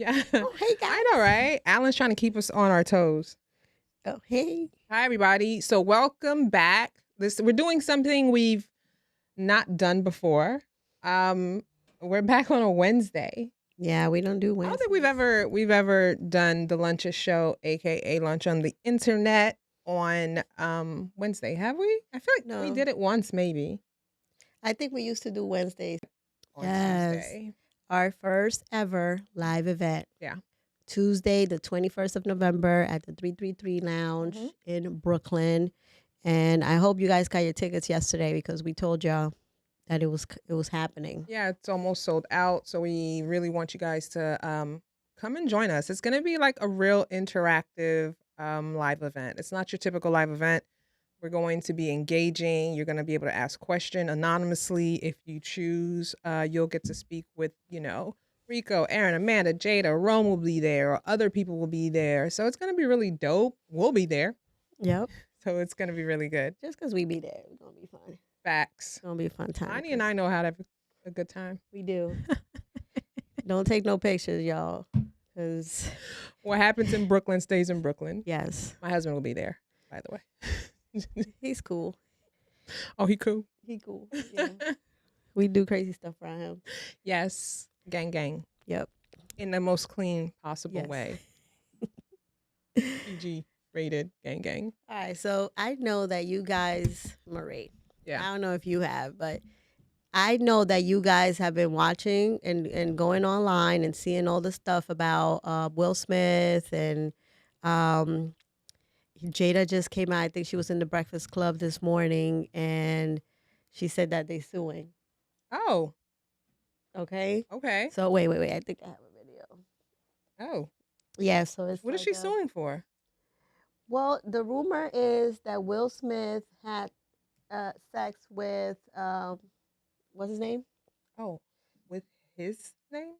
Yeah. Oh, hey guys. I know, right? Alan's trying to keep us on our toes. Oh, hey. Hi, everybody. So welcome back. We're doing something we've not done before. We're back on a Wednesday. Yeah, we don't do I Wednesdays. don't think we've ever done the Lunches Show, aka Lunch on the Internet, on Wednesday, have we? I feel like we No. did it once, maybe I think we used to do Wednesdays. on Yes. Tuesday. Our first ever live event. Yeah. Tuesday, the 21st of November at the 333 Lounge in Brooklyn. And I hope you guys got your tickets yesterday because we told y'all that it was happening. Yeah, it's almost sold out. So we really want you guys to come and join us. It's going to be like a real interactive live event. It's not your typical live event. We're going to be engaging. You're going to be able to ask questions anonymously if you choose. You'll get to speak with, Rico, Aaron, Amanda, Jada, Rome will be there, or other people will be there. So it's going to be really dope. We'll be there. Yep. So it's going to be really good. Just because we be there, it's going to be fun. Facts. It's going to be a fun time. Lanie and I know how to have a good time. We do. Don't take no pictures, y'all. Because what happens in Brooklyn stays in Brooklyn. Yes. My husband will be there, by the way. He's cool. Oh, he cool. He cool. Yeah. We do crazy stuff around him. Yes. Gang, gang. Yep. In the most clean possible Yes. way. PG rated gang, gang. All right. So I know that you guys, Marie. Yeah. I don't know if you have, but I know that you guys have been watching and going online and seeing all the stuff about Will Smith and Jada just came out. I think she was in the Breakfast Club this morning, and she said that they're suing. Oh. Okay. Okay. So wait. I think I have a video. Oh. Yeah. So it's what is she suing for? Well, the rumor is that Will Smith had sex with what's his name? Oh, with his name?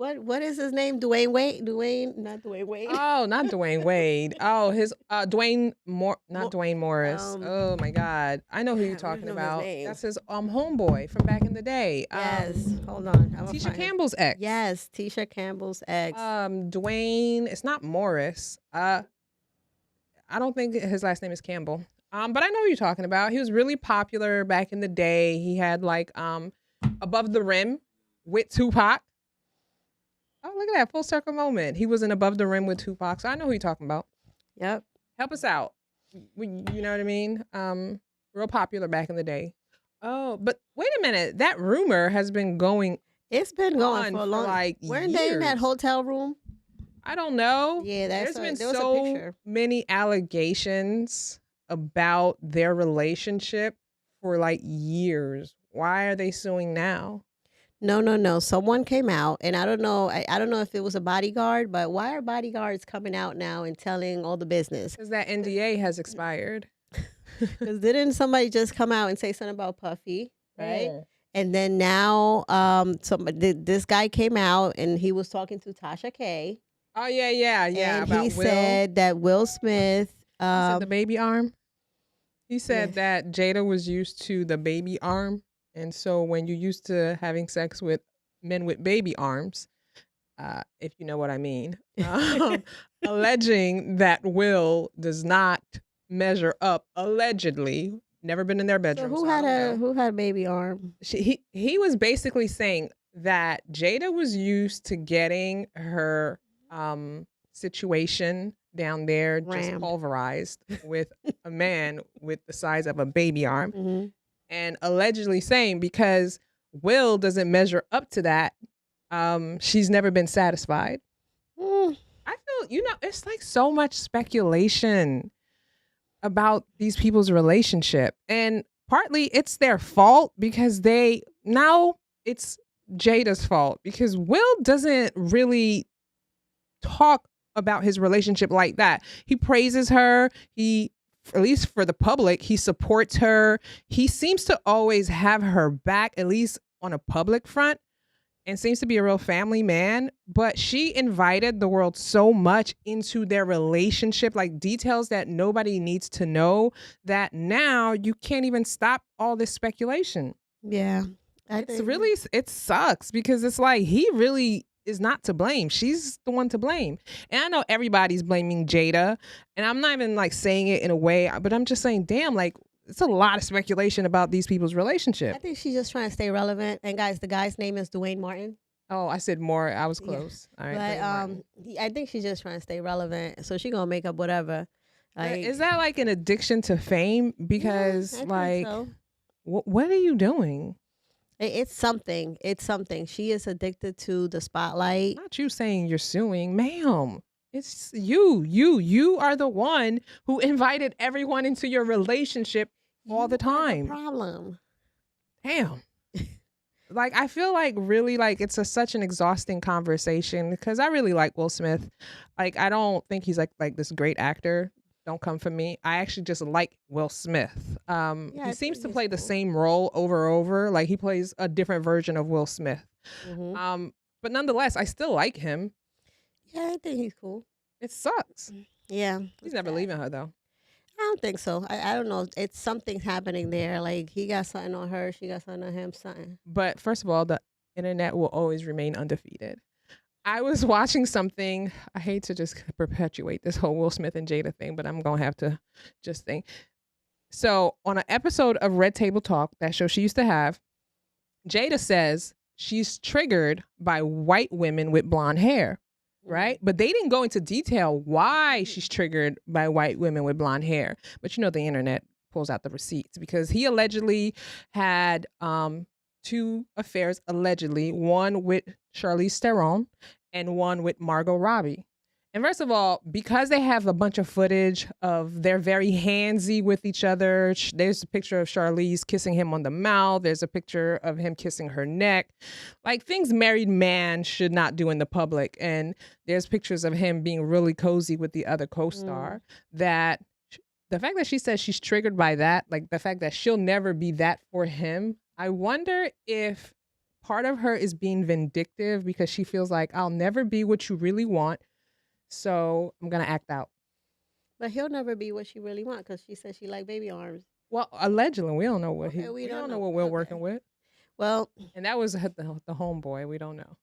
What is his name? Dwayne Wade? Not Dwayne Wade. Oh, not Dwayne Wade. Oh, his Dwayne Dwayne Morris. Oh my God, I know who you're talking about. That's his homeboy from back in the day. Yes. Hold on. Tisha Campbell's ex. Yes, Tisha Campbell's ex. Dwayne. It's not Morris. I don't think his last name is Campbell. But I know who you're talking about. He was really popular back in the day. He had like Above the Rim with Tupac. Oh, look at that full circle moment. He was in Above the Rim with Tupac. So I know who you're talking about. Yep. Help us out. You know what I mean? Real popular back in the day. Oh, but wait a minute. That rumor has been going. It's been going for a long like weren't they in that hotel room? I don't know. Yeah, there's been so many allegations about their relationship for like years. Why are they suing now? No. Someone came out, and I don't know. I don't know if it was a bodyguard, but why are bodyguards coming out now and telling all the business? Because that NDA has expired. Because didn't somebody just come out and say something about Puffy, right? Yeah. And then now, this guy came out and he was talking to Tasha K. Oh yeah. And about he said that Will Smith, he said the baby arm. He said that Jada was used to the baby arm. And so when you're used to having sex with men with baby arms, if you know what I mean, alleging that Will does not measure up, allegedly, never been in their bedroom. So who had a baby arm? He was basically saying that Jada was used to getting her situation down there just pulverized with a man with the size of a baby arm. Mm-hmm. And allegedly saying because Will doesn't measure up to that, she's never been satisfied. I feel, it's like so much speculation about these people's relationship. And partly it's their fault because it's Jada's fault because Will doesn't really talk about his relationship like that. He praises her. At least for the public, he supports her. He seems to always have her back, at least on a public front. and seems to be a real family man, but she invited the world so much into their relationship, like details that nobody needs to know, that now you can't even stop all this speculation. Yeah. It sucks because it's like he really is not to blame. She's the one to blame. And I know everybody's blaming Jada, and I'm not even like saying it in a way, but I'm just saying, damn, like it's a lot of speculation about these people's relationship. I think she's just trying to stay relevant. And guys, the guy's name is Dwayne Martin. Oh, I said more. I was close. Yeah. All right. But I think she's just trying to stay relevant. So she's gonna make up whatever. Like, is that like an addiction to fame? Because yeah, like, so. What are you doing? It's something. It's something. She is addicted to the spotlight. Not you saying you're suing, ma'am. It's you. You are the one who invited everyone into your relationship all the time. Problem. Damn. Like, I feel like really like it's such an exhausting conversation because I really like Will Smith. Like, I don't think he's like this great actor. Don't come for me. I actually just like Will Smith. He seems to play the same role over and over. Like he plays a different version of Will Smith. Mm-hmm. But nonetheless, I still like him. Yeah, I think he's cool. It sucks. Yeah. He's never leaving her though. I don't think so. I don't know. It's something happening there. Like he got something on her. She got something on him. Something. But first of all, the internet will always remain undefeated. I was watching something. I hate to just perpetuate this whole Will Smith and Jada thing, but I'm going to have to just think. So on an episode of Red Table Talk, that show she used to have, Jada says she's triggered by white women with blonde hair, right? But they didn't go into detail why she's triggered by white women with blonde hair. But you know the internet pulls out the receipts because he allegedly had 2 affairs, allegedly, one with Charlize Theron and one with Margot Robbie. And first of all, because they have a bunch of footage of they're very handsy with each other. There's a picture of Charlize kissing him on the mouth. There's a picture of him kissing her neck. Like things married man should not do in the public. And there's pictures of him being really cozy with the other co-star. That the fact that she says she's triggered by that, like the fact that she'll never be that for him, I wonder if part of her is being vindictive because she feels like I'll never be what you really want. So I'm going to act out. But he'll never be what she really wants because she said she like baby arms. Well, allegedly, we don't know what we don't know what we're working with. Well, and that was the homeboy. We don't know.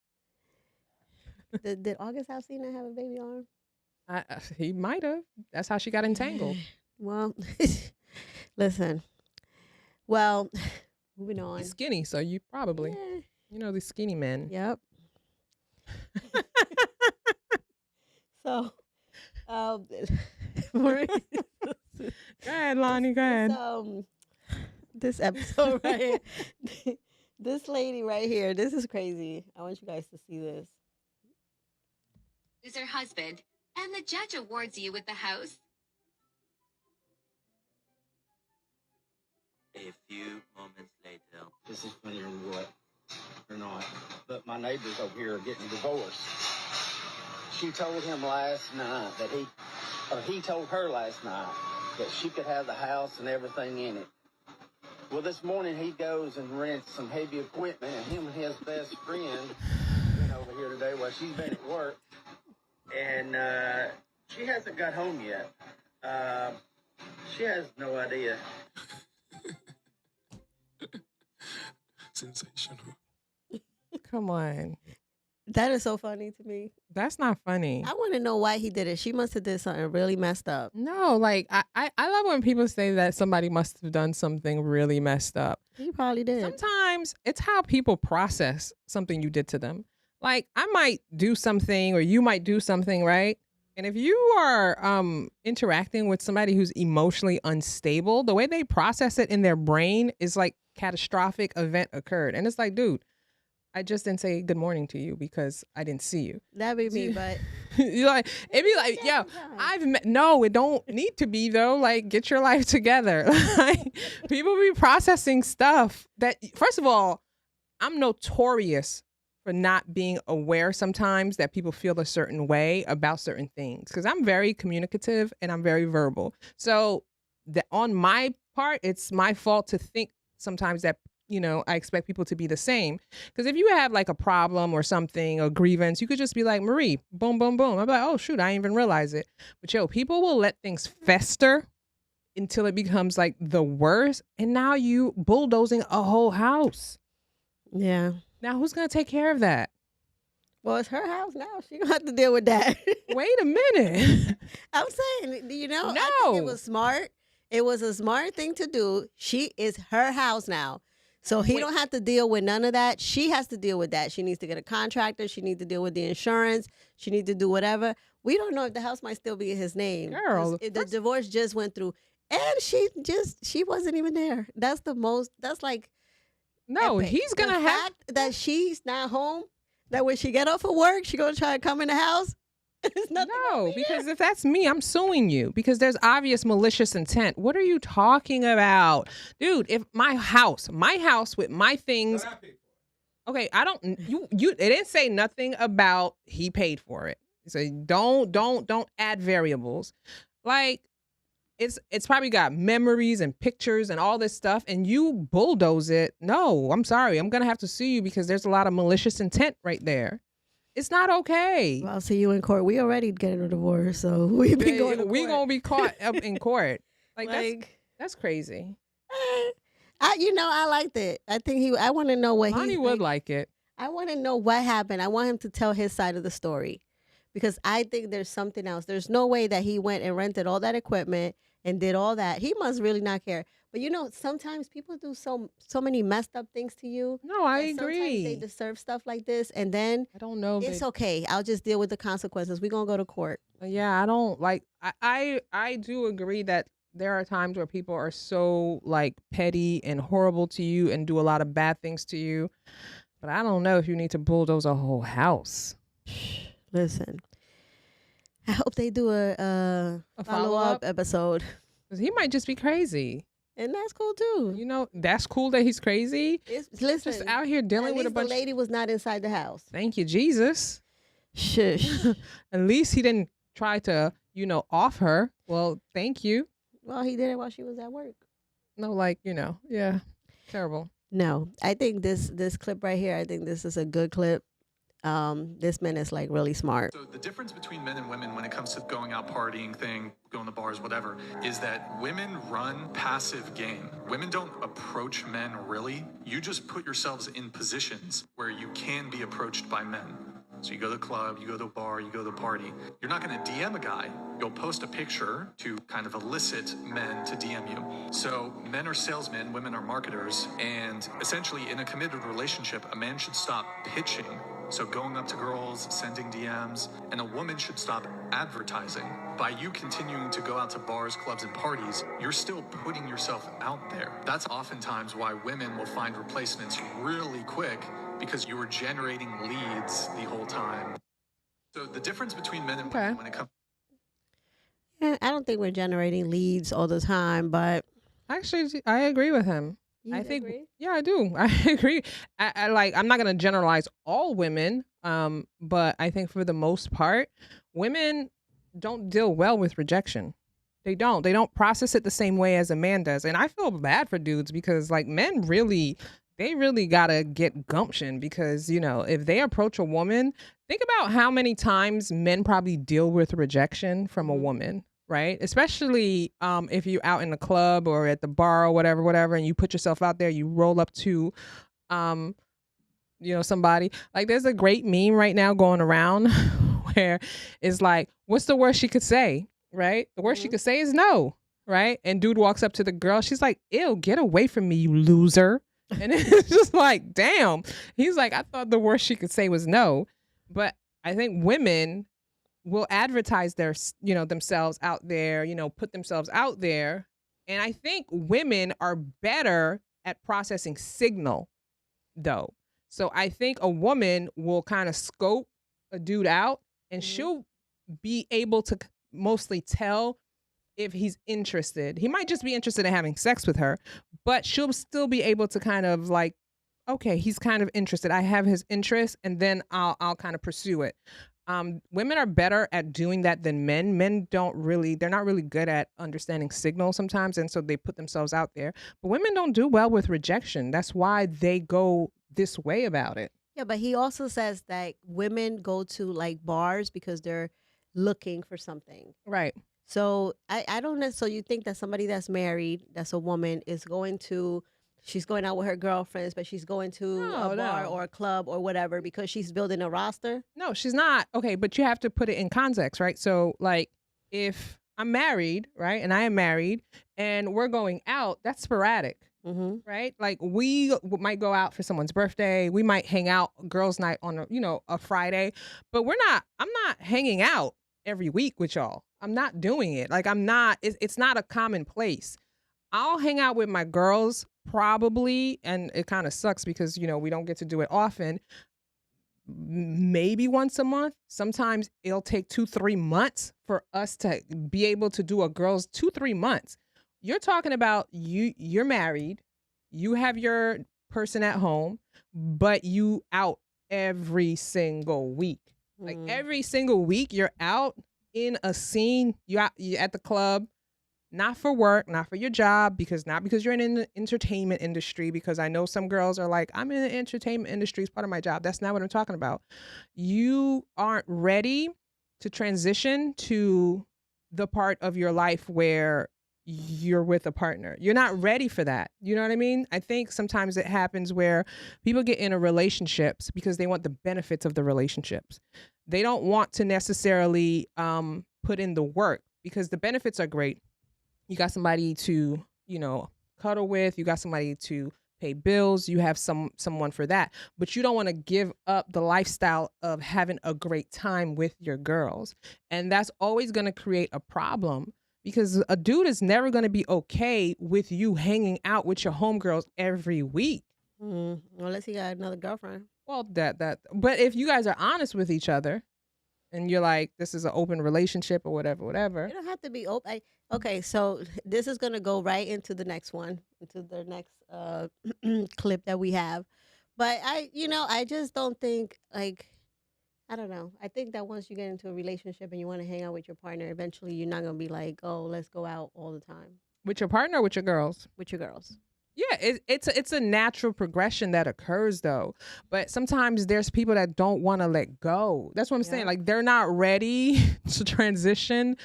Did August Alsina have a baby arm? He might have. That's how she got entangled. Well, listen. Well, moving on. He's skinny, so you probably, you know, these skinny men. Yep. So, go ahead, Lanie. Go ahead. This episode right here, this lady right here, this is crazy. I want you guys to see this. Is her husband, and the judge awards you with the house. A few moments later. This is funnier than what, or not. But my neighbors over here are getting divorced. She told him last night that he told her last night that she could have the house and everything in it. Well, this morning he goes and rents some heavy equipment, and him and his best friend been over here today while she's been at work, and she hasn't got home yet. She has no idea. Sensational. Come on. That is so funny to me. That's not funny. I want to know why he did it. She must have did something really messed up. No, like I love when people say that somebody must have done something really messed up. He probably did. Sometimes it's how people process something you did to them. Like I might do something or you might do something, right? And if you are interacting with somebody who's emotionally unstable, the way they process it in their brain is like catastrophic event occurred. And it's like, dude, I just didn't say good morning to you because I didn't see you. That'd be me, but you like it'd be like, yo, no, it don't need to be though. Like, get your life together. Like, people be processing stuff that, first of all, I'm notorious for not being aware sometimes that people feel a certain way about certain things because I'm very communicative and I'm very verbal. So on my part, it's my fault to think sometimes that I expect people to be the same. Because if you have like a problem or something, a grievance, you could just be like, Marie, boom, boom, boom. I'm like, oh, shoot, I didn't even realize it. But people will let things fester until it becomes like the worst. And now you bulldozing a whole house. Yeah. Now who's going to take care of that? Well, it's her house now. She gonna have to deal with that. Wait a minute. I'm saying, I think No. it was smart. It was a smart thing to do. She is her house now. So he don't have to deal with none of that. She has to deal with that. She needs to get a contractor. She needs to deal with the insurance. She needs to do whatever. We don't know if the house might still be in his name. Girl, The divorce just went through. And she wasn't even there. That's like no, epic. he's going to The have. fact that she's not home, that when she get off of work, she gonna try to come in the house. It's nothing. No, because if that's me, I'm suing you because there's obvious malicious intent. What are you talking about? Dude, if my house with my things. Okay, I don't it didn't say nothing about he paid for it. So don't add variables. Like it's probably got memories and pictures and all this stuff and you bulldoze it. No, I'm sorry. I'm going to have to sue you because there's a lot of malicious intent right there. It's not okay. Well, I'll see you in court. We already getting a divorce, so we've been going to court. We're going to be caught up in court. That's crazy. I liked it. I think I want to know what Lonnie would like it. I want to know what happened. I want him to tell his side of the story because I think there's something else. There's no way that he went and rented all that equipment and did all that. He must really not care. But sometimes people do so many messed up things to you. No, I agree. agree. Sometimes they deserve stuff like this, and then I don't know. It's okay. I'll just deal with the consequences. We're gonna go to court. Yeah, I don't like. I do agree that there are times where people are so like petty and horrible to you and do a lot of bad things to you. But I don't know if you need to bulldoze a whole house. Listen, I hope they do a follow-up episode. Because he might just be crazy. And that's cool too. That's cool that he's crazy. Listen, just out here dealing with a bunch. The lady was not inside the house. Thank you, Jesus. Shush. At least he didn't try to, off her. Well, thank you. Well, he did it while she was at work. No, yeah, terrible. No, I think this clip right here, I think this is a good clip. This man is like really smart. So the difference between men and women when it comes to going out partying going to bars, whatever, is that women run passive game. Women don't approach men really. You just put yourselves in positions where you can be approached by men. So you go to the club, you go to a bar, you go to the party. You're not going to DM a guy. You'll post a picture to kind of elicit men to DM you. So men are salesmen, women are marketers. And essentially in a committed relationship, a man should stop pitching. So going up to girls, sending DMs, and a woman should stop advertising. By you continuing to go out to bars, clubs, and parties, you're still putting yourself out there. That's oftentimes why women will find replacements really quick because you were generating leads the whole time. So the difference between men and women when it comes... I don't think we're generating leads all the time, but... Actually, I agree with him. I think, yeah, I do. I agree. I'm not going to generalize all women, but I think for the most part, women don't deal well with rejection. They don't process it the same way as a man does. And I feel bad for dudes because men really got to get gumption because, if they approach a woman, think about how many times men probably deal with rejection from a woman. Right? Especially if you're out in the club or at the bar or whatever, and you put yourself out there, you roll up to, somebody. Like there's a great meme right now going around where it's like, what's the worst she could say? Right? The worst she could say is no. Right? And dude walks up to the girl. She's like, ew, get away from me, you loser. And it's just like, damn. He's like, I thought the worst she could say was no. But I think women will advertise their, themselves out there, put themselves out there. And I think women are better at processing signal though. So I think a woman will kind of scope a dude out and she'll be able to mostly tell if he's interested. He might just be interested in having sex with her, but she'll still be able to kind of like, okay, he's kind of interested. I have his interest and then I'll kind of pursue it. Women are better at doing that than men. Men they're not really good at understanding signals sometimes. And so they put themselves out there. But women don't do well with rejection. That's why they go this way about it. Yeah, but he also says that women go to like bars because they're looking for something. Right. So I don't know. So you think that somebody that's married, that's a woman, she's going out with her girlfriends, but she's going to a bar or a club or whatever because she's building a roster? No, she's not. Okay, but you have to put it in context, right? So like if I'm married, right, and I am married and we're going out, that's sporadic. Mm-hmm. Right? Like we might go out for someone's birthday. We might hang out girls' night on a Friday, but I'm not hanging out every week with y'all. I'm not doing it. Like it's not a commonplace. I'll hang out with my girls probably, and it kind of sucks because, we don't get to do it often. Maybe once a month. Sometimes it'll take 2-3 months for us to be able to do a girls 2-3 months. You're talking about you're married, you have your person at home, but you out every single week. Like every single week you're out in a scene, you're at the club, not for work, not for your job, because you're in the entertainment industry, because I know some girls are like, I'm in the entertainment industry, it's part of my job. That's not what I'm talking about. You aren't ready to transition to the part of your life where you're with a partner. You're not ready for that. You know what I mean? I think sometimes it happens where people get into relationships because they want the benefits of the relationships. They don't want to necessarily put in the work because the benefits are great. You got somebody to, cuddle with, you got somebody to pay bills, you have someone for that, but you don't want to give up the lifestyle of having a great time with your girls. And that's always going to create a problem. Because a dude is never going to be okay with you hanging out with your homegirls every week. Unless he got another girlfriend. Well, but if you guys are honest with each other and you're like, this is an open relationship or whatever. You don't have to be open. Okay, so this is going to go right into the next one, into the next clip that we have. But I just don't think I don't know. I think that once you get into a relationship and you want to hang out with your partner, eventually you're not going to be like, oh, let's go out all the time. With your partner or with your girls? With your girls. Yeah, it's a natural progression that occurs though. But sometimes there's people that don't want to let go. That's what I'm saying. Like they're not ready to transition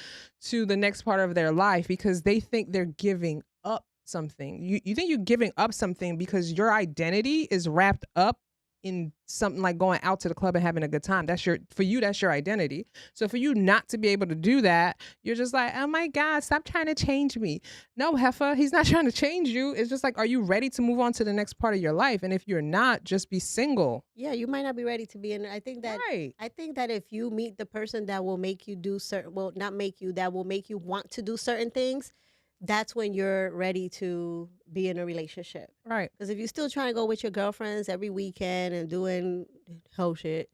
to the next part of their life because they think they're giving up something. You think you're giving up something because your identity is wrapped up in something like going out to the club and having a good time. That's your identity. So for you not to be able to do that, you're just like, oh my God, stop trying to change me. No, heifer, he's not trying to change you. It's just like, are you ready to move on to the next part of your life? And if you're not, just be single. Yeah, you might not be ready to be in. I think that if you meet the person that will make you do that will make you want to do certain things, that's when you're ready to be in a relationship. Right. Because if you're still trying to go with your girlfriends every weekend and doing hoe shit,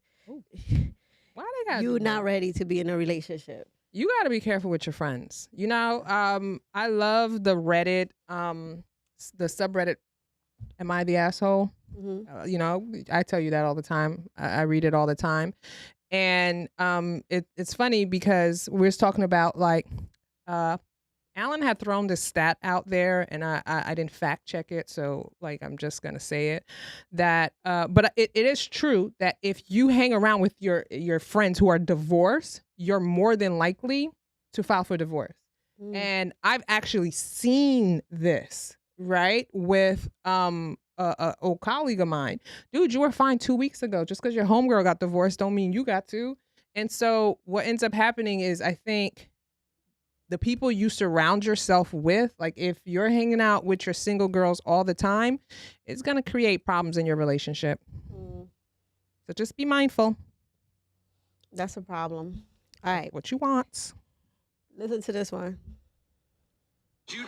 you're not ready to be in a relationship. You got to be careful with your friends. I love the Reddit, the subreddit, Am I the Asshole? Mm-hmm. I tell you that all the time. I read it all the time. And it's funny because we're talking about Alan had thrown this stat out there and I didn't fact check it. So I'm just going to say it but it is true that if you hang around with your friends who are divorced, you're more than likely to file for divorce. And I've actually seen this, right? With a old colleague of mine. Dude, you were fine 2 weeks ago. Just because your homegirl got divorced don't mean you got to. And so what ends up happening is I think the people you surround yourself with, like if you're hanging out with your single girls all the time, it's going to create problems in your relationship. So just be mindful. That's a problem. All right. What you want. Listen to this one. You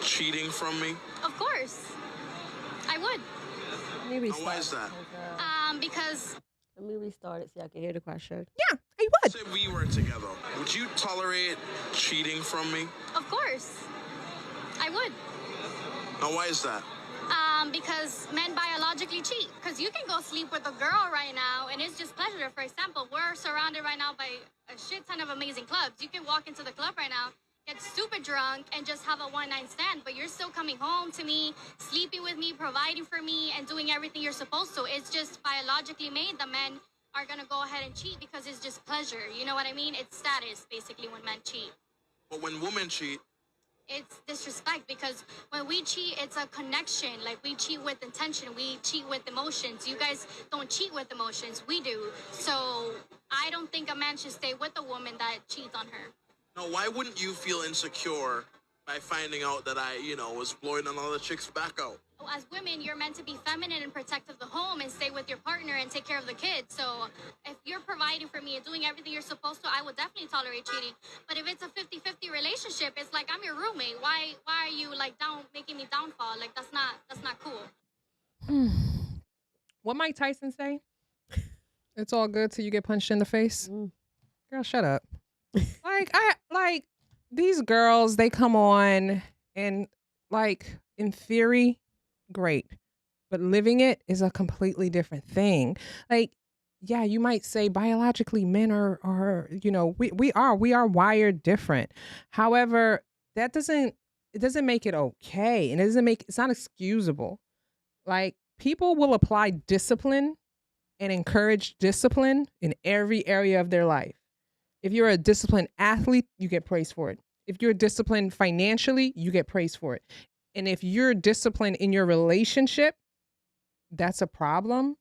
cheating from me? Of course. I would. Let me restart. Why is that? Because... Let me restart it so I can hear the question. Yeah, I would. Say we were together. Would you tolerate cheating from me? Of course. I would. Now, why is that? Because men biologically cheat. Because you can go sleep with a girl right now and it's just pleasure. For example, we're surrounded right now by a shit ton of amazing clubs. You can walk into the club right now, get super drunk, and just have a one-night stand, but you're still coming home to me, sleeping with me, providing for me, and doing everything you're supposed to. It's just biologically made that men are gonna go ahead and cheat because it's just pleasure. You know what I mean? It's status, basically, when men cheat. But when women cheat, It's disrespect because when we cheat, it's a connection. Like, we cheat with intention. We cheat with emotions. You guys don't cheat with emotions. We do. So I don't think a man should stay with a woman that cheats on her. no, why wouldn't you feel insecure by finding out that I, was blowing another chick's back out? As women, you're meant to be feminine and protect of the home and stay with your partner and take care of the kids. So if you're providing for me and doing everything you're supposed to, I would definitely tolerate cheating. But if it's a 50-50 relationship, it's like, I'm your roommate. Why are you like making me downfall? Like, that's not cool. What Mike Tyson say? It's all good till you get punched in the face. Girl, shut up. like these girls, they come on and like in theory, great. But living it is a completely different thing. Like, yeah, you might say biologically men are we are wired different. However, it doesn't make it okay. And it's not excusable. Like, people will apply discipline and encourage discipline in every area of their life. If you're a disciplined athlete, you get praised for it. If you're disciplined financially, you get praised for it. And if you're disciplined in your relationship, that's a problem.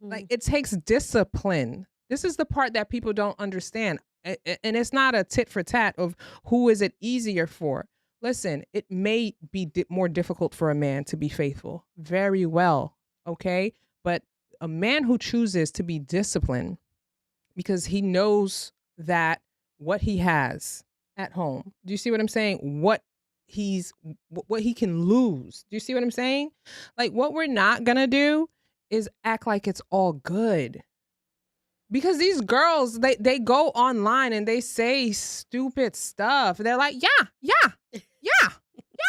Like, it takes discipline. This is the part that people don't understand. And it's not a tit for tat of who is it easier for. Listen, it may be more difficult for a man to be faithful. Very well. Okay. But a man who chooses to be disciplined because he knows that what he has at home, do you see what I'm saying? What he can lose. Do you see what I'm saying? Like, what we're not going to do is act like it's all good. Because these girls, they go online and they say stupid stuff. They're like, yeah,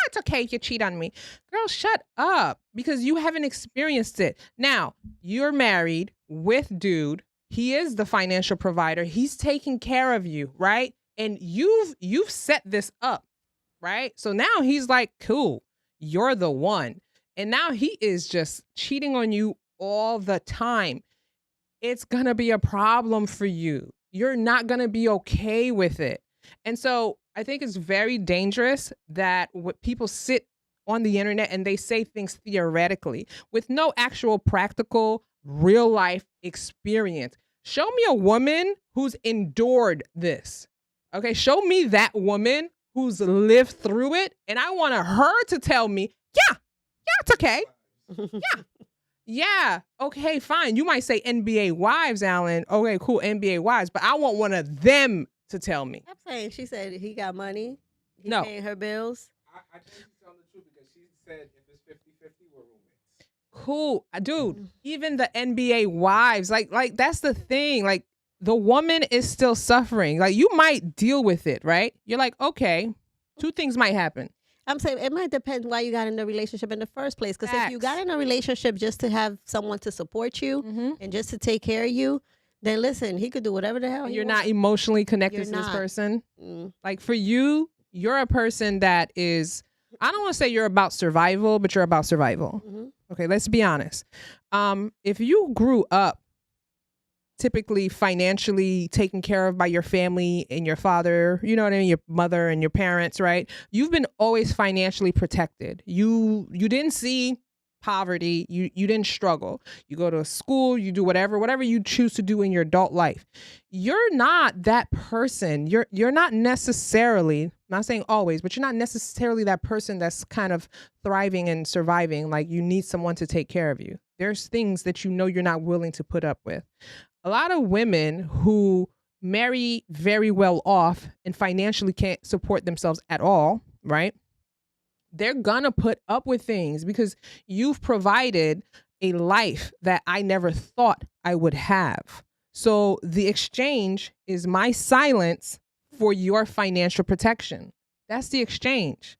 it's okay if you cheat on me. Girl, shut up, because you haven't experienced it. Now, you're married with dude. He is the financial provider. He's taking care of you, right? And you've set this up, right? So now he's like, cool, you're the one. And now he is just cheating on you all the time. It's going to be a problem for you. You're not going to be okay with it. And so I think it's very dangerous that people sit on the internet and they say things theoretically with no actual practical real life experience. Show me a woman who's endured this. Okay, show me that woman who's lived through it, and I want her to tell me, yeah, it's okay. Yeah, okay, fine. You might say NBA wives, Alan. Okay, cool, NBA wives, but I want one of them to tell me. I'm saying she said he got money. He's No. paying her bills. I think she's telling the truth because she said if it's 50-50, we're roommates. Cool, dude. Even the NBA wives, like that's the thing. Like, the woman is still suffering. Like, you might deal with it, right? You're like, okay, two things might happen. I'm saying it might depend why you got in the relationship in the first place. Because if you got Facts. in a relationship just to have someone to support you and just to take care of you, then listen, he could do whatever the hell he You're wants. not emotionally connected You're to this not. person. Like, for you, you're a person that is, I don't want to say you're about survival, but you're about survival. Okay, let's be honest. If you grew up typically financially taken care of by your family and your father, you know what I mean, your mother and your parents, right? You've been always financially protected. You didn't see poverty. You didn't struggle. You go to school, you do whatever you choose to do in your adult life. You're not that person. You're not necessarily, not saying always, but you're not necessarily that person that's kind of thriving and surviving. Like, you need someone to take care of you. There's things that you're not willing to put up with. A lot of women who marry very well off and financially can't support themselves at all, right? They're gonna put up with things because you've provided a life that I never thought I would have. So the exchange is my silence for your financial protection. That's the exchange.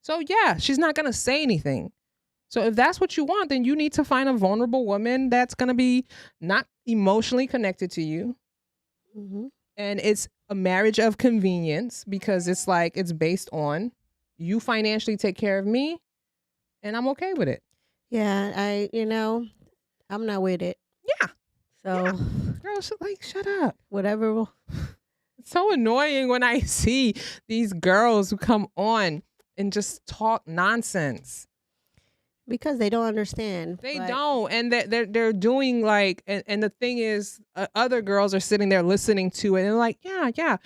So yeah, she's not gonna say anything. So if that's what you want, then you need to find a vulnerable woman that's going to be not emotionally connected to you. Mm-hmm. And it's a marriage of convenience because it's like it's based on you financially take care of me and I'm okay with it. Yeah, I'm not with it. Yeah. So, Girl, shut up. whatever. It's so annoying when I see these girls who come on and just talk nonsense. Because they don't understand. They but don't, and they're doing like, and the thing is, other girls are sitting there listening to it, and they're like, yeah,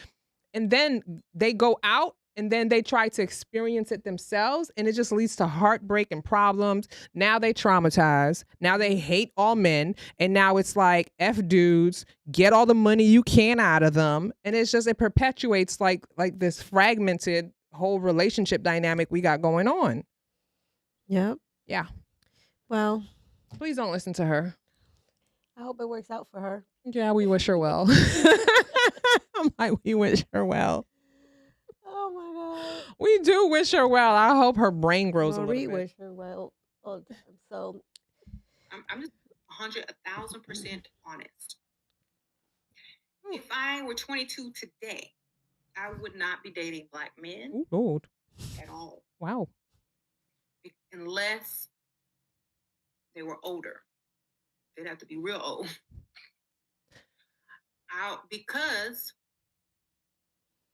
and then they go out, and then they try to experience it themselves, and it just leads to heartbreak and problems. Now they traumatize. Now they hate all men, and now it's like F dudes, get all the money you can out of them, and it perpetuates like this fragmented whole relationship dynamic we got going on. Yep. Yeah. Well, Please don't listen to her. I hope it works out for her. Yeah, we wish her well. I'm like, we wish her well. Oh my God. We do wish her well. I hope her brain grows a Marie little bit. wish her well all the time. So I'm just 1,000% honest. If I were 22 today, I would not be dating black men Ooh, Lord. at all, Wow. unless they were older. They'd have to be real old. Because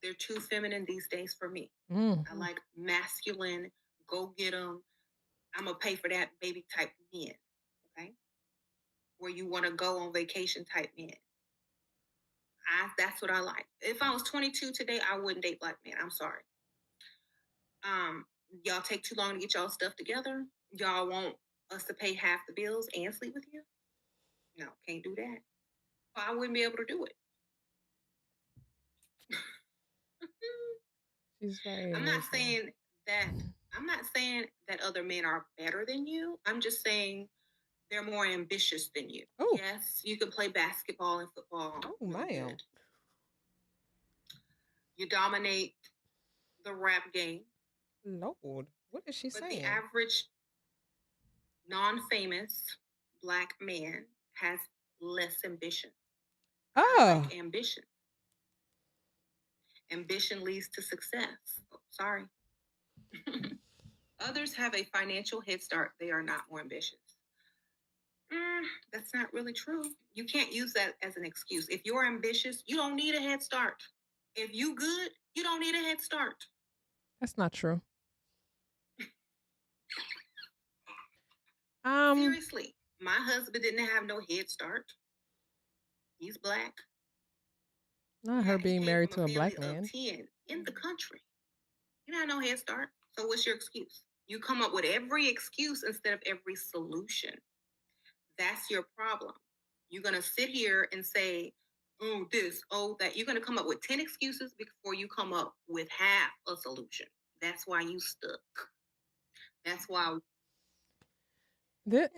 they're too feminine these days for me. I like masculine, go get them. I'm going to pay for that baby type men. Okay? Where you want to go on vacation type men. That's what I like. If I was 22 today, I wouldn't date black men. I'm sorry. Y'all take too long to get y'all stuff together. Y'all want us to pay half the bills and sleep with you? No, can't do that. I wouldn't be able to do it. She's very I'm not emotional. saying that other men are better than you. I'm just saying they're more ambitious than you. Oh. Yes, you can play basketball and football. Oh, really man. good. You dominate the rap game. Lord, what is she But saying? the average non-famous black man has less ambition. I like ambition. Ambition leads to success. Oh, sorry. Others have a financial head start. They are not more ambitious. That's not really true. You can't use that as an excuse. If you're ambitious, you don't need a head start. If you good, you don't need a head start. That's not true. Seriously, my husband didn't have no head start. He's black. Not her being married to a black family man. of 10 in the country. You don't have no head start. So what's your excuse? You come up with every excuse instead of every solution. That's your problem. You're going to sit here and say, oh, this, oh, that. You're going to come up with 10 excuses before you come up with half a solution. That's why you stuck. That's why.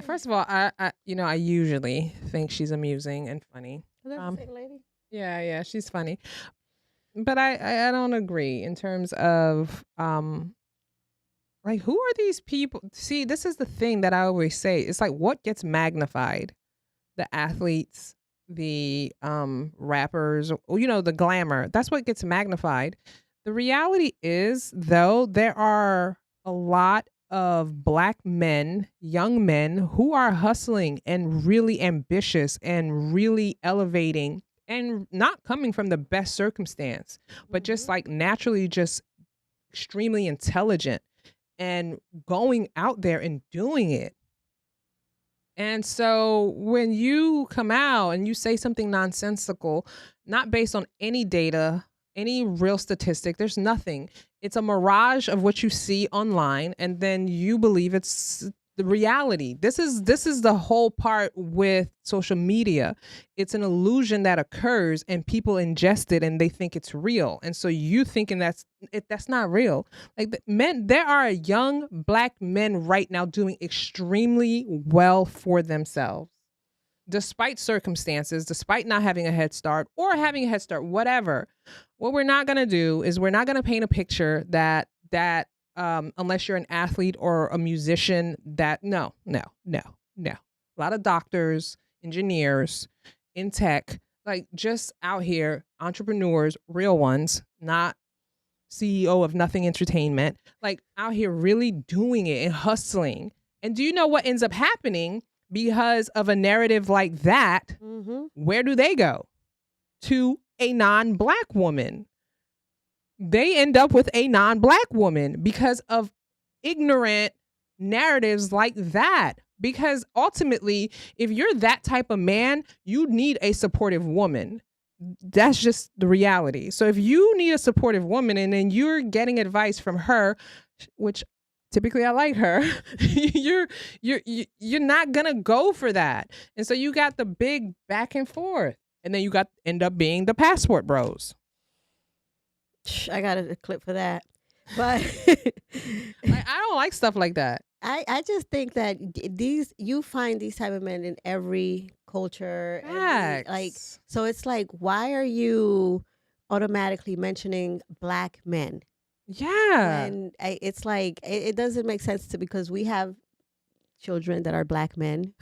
First of all, I usually think she's amusing and funny. lady. Yeah, she's funny. But I don't agree in terms of like, who are these people? See, this is the thing that I always say. It's like, what gets magnified? The athletes, the rappers, the glamour. That's what gets magnified. The reality is, though, there are a lot of black men, young men, who are hustling and really ambitious and really elevating and not coming from the best circumstance, but just like naturally just extremely intelligent and going out there and doing it. And so when you come out and you say something nonsensical, not based on any data, any real statistic, there's nothing. It's a mirage of what you see online, and then you believe it's the reality. This is the whole part with social media. It's an illusion that occurs and people ingest it and they think it's real. And so you thinking that's not real. Like there are young black men right now doing extremely well for themselves, despite circumstances, despite not having a head start or having a head start, whatever. What we're not going to do is we're not going to paint a picture that unless you're an athlete or a musician, that no. A lot of doctors, engineers in tech, like just out here, entrepreneurs, real ones, not CEO of Nothing Entertainment, like out here really doing it and hustling. And do you know what ends up happening because of a narrative like that? Mm-hmm. Where do they go? To a non-Black woman. They end up with a non-Black woman because of ignorant narratives like that. Because ultimately, if you're that type of man, you need a supportive woman. That's just the reality. So if you need a supportive woman and then you're getting advice from her, which typically I like her, you're not gonna go for that. And so you got the big back and forth. And then you end up being the passport bros. I got a clip for that. But I don't like stuff like that. I just think that you find these type of men in every culture. So it's like, why are you automatically mentioning Black men? Yeah. And it's like, it doesn't make sense because we have children that are Black men.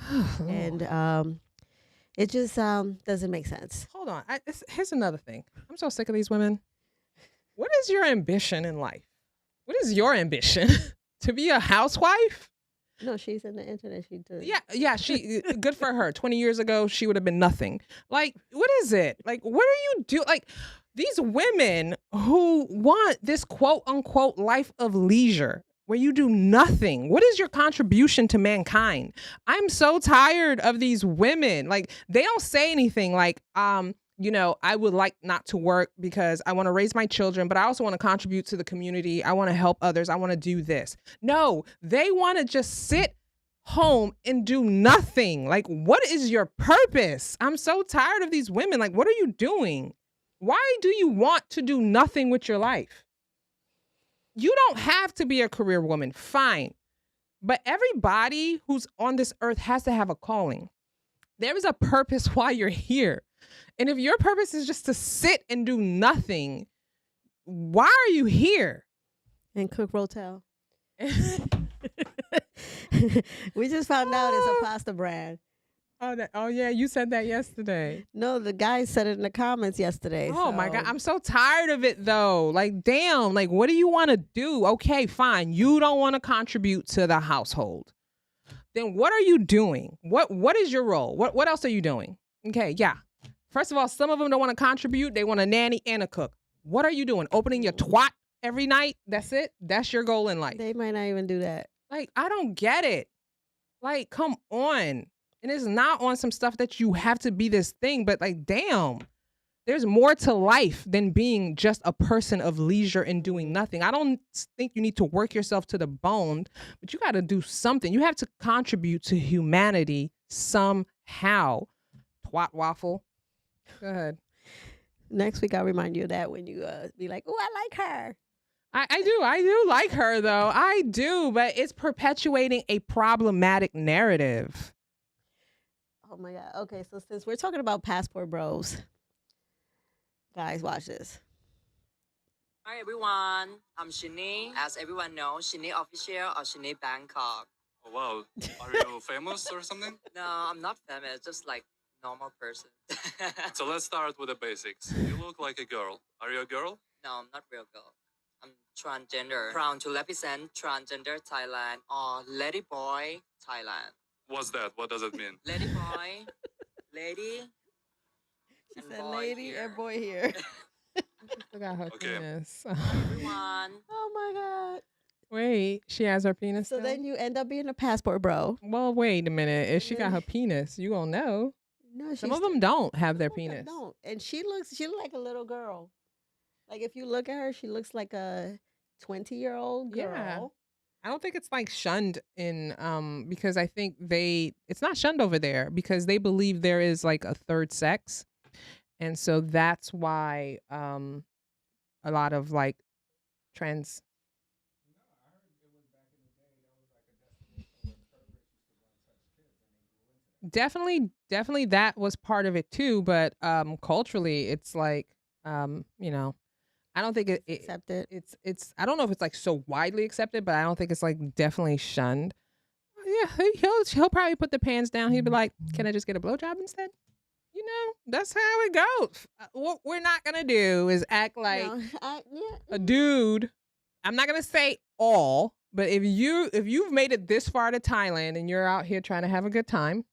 And it just doesn't make sense. Hold on. Here's another thing. I'm so sick of these women. What is your ambition in life? What is your ambition? To be a housewife? No, she's in the internet. She does. Yeah. She good for her. 20 years ago, she would have been nothing. Like, what is it? Like, what are you doing? Like, these women who want this quote unquote life of leisure where you do nothing. What is your contribution to mankind? I'm so tired of these women. Like, they don't say anything like, I would like not to work because I want to raise my children, but I also want to contribute to the community. I want to help others. I want to do this. No, they want to just sit home and do nothing. Like, what is your purpose? I'm so tired of these women. Like, what are you doing? Why do you want to do nothing with your life? You don't have to be a career woman. Fine. But everybody who's on this earth has to have a calling. There is a purpose why you're here. And if your purpose is just to sit and do nothing, why are you here? And cook rotel. We just found out it's a pasta brand. Oh yeah, you said that yesterday. No, the guy said it in the comments yesterday. Oh my God, I'm so tired of it though. Like, damn, like what do you want to do? Okay, fine. You don't want to contribute to the household. Then what are you doing? What is your role? What else are you doing? Okay, yeah. First of all, some of them don't want to contribute. They want a nanny and a cook. What are you doing? Opening your twat every night? That's it? That's your goal in life. They might not even do that. Like, I don't get it. Like, come on. And it's not on some stuff that you have to be this thing, but like, damn, there's more to life than being just a person of leisure and doing nothing. I don't think you need to work yourself to the bone, but you got to do something. You have to contribute to humanity somehow. Twat waffle. Go ahead. Next week, I'll remind you of that when you be like, oh, I like her. I do like her, though. I do, but it's perpetuating a problematic narrative. Oh, my God. Okay, so since we're talking about passport bros, guys, watch this. Hi, everyone. I'm Shani. As everyone knows, Shani Official or Shani Bangkok. Oh, wow. Are you famous or something? No, I'm not famous. Just like normal person. So let's start with the basics. You look like a girl. Are you a girl? No, I'm not real girl. I'm transgender. Proud to represent transgender Thailand or lady boy Thailand. What's that? What does it mean? Lady boy, lady. She said lady and boy here. Forgot her Okay. penis. Everyone. Oh my God. Wait, she has her penis. So still? then you end up being a passport bro. Well, wait a minute. If she got her penis, you gonna know. No, Some of them don't have their some of them penis. don't. And she looks like a little girl. Like if you look at her, she looks like a 20-year-old girl. Yeah. I don't think it's like shunned in because I think it's not shunned over there because they believe there is like a third sex. And so that's why a lot of like trans definitely that was part of it too, but culturally it's like I don't think accepted. It's I don't know if it's like so widely accepted, but I don't think it's like definitely shunned. Yeah, he'll probably put the pants down. He'll be like, "Can I just get a blowjob instead?" You know, that's how it goes. What we're not gonna do is act like a dude. I'm not gonna say all, but if you've made it this far to Thailand and you're out here trying to have a good time,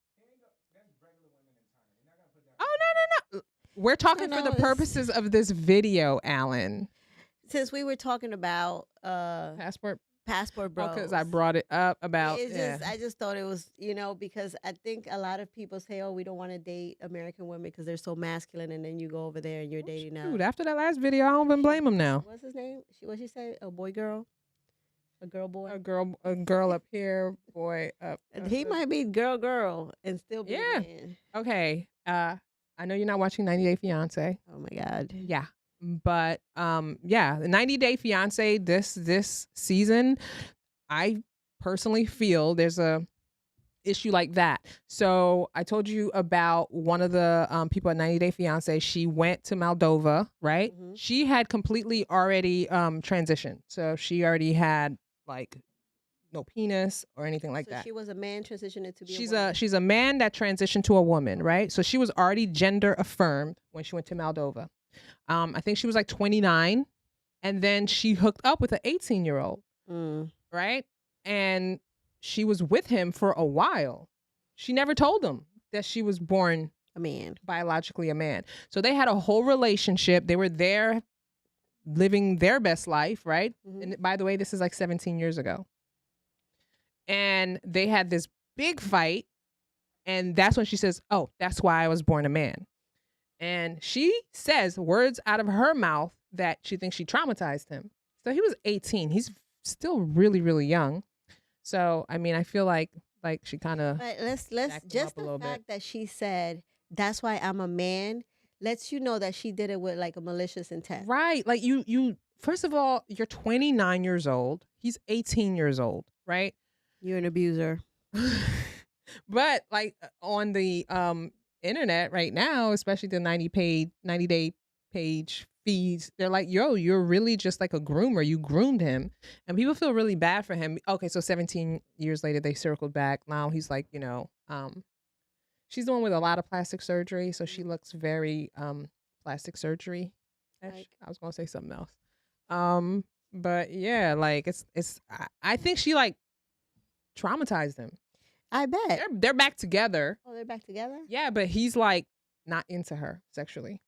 oh no. We're talking for the purposes of this video, Alan. Since we were talking about passport bros, because I brought it up about. I just thought it was, because I think a lot of people say, "Oh, we don't want to date American women because they're so masculine," and then you go over there and you're dating now. Dude, after that last video, I don't even blame him now. What's his name? What she say? A boy, girl, a girl, boy, a girl up here, boy up. And he might be girl, and still be a man. Okay. I know you're not watching 90 Day Fiance. Oh my God. Yeah. But the 90 Day Fiance this season, I personally feel there's a issue like that. So I told you about one of the people at 90 Day Fiance. She went to Moldova, right? Mm-hmm. She had completely already transitioned. So she already had like no penis or anything like that. She was a man transitioning to be she's a man that transitioned to a woman, right? So she was already gender affirmed when she went to Moldova. I think she was like 29, and then she hooked up with an 18-year-old, right? And she was with him for a while. She never told him that she was born a man, biologically a man. So they had a whole relationship. They were there living their best life, right? Mm-hmm. And by the way, this is like 17 years ago. And they had this big fight. And that's when she says, "Oh, that's why I was born a man." And she says words out of her mouth that she thinks she traumatized him. So he was 18. He's still really, really young. So, I mean, I feel like she kind of. But let's just the fact that she said, "That's why I'm a man," lets you know that she did it with like a malicious intent. Right. Like you first of all, you're 29 years old. He's 18 years old, right? You're an abuser. But like on the internet right now, especially the 90-day page feeds, they're like, "Yo, you're really just like a groomer. You groomed him." And people feel really bad for him. Okay, so 17 years later, they circled back. Now he's like, she's the one with a lot of plastic surgery, so she looks very plastic surgery. I was gonna say something else. But yeah, like it's. I think she like traumatized him. I bet they're back together. Oh, they're back together? Yeah, but he's like not into her sexually.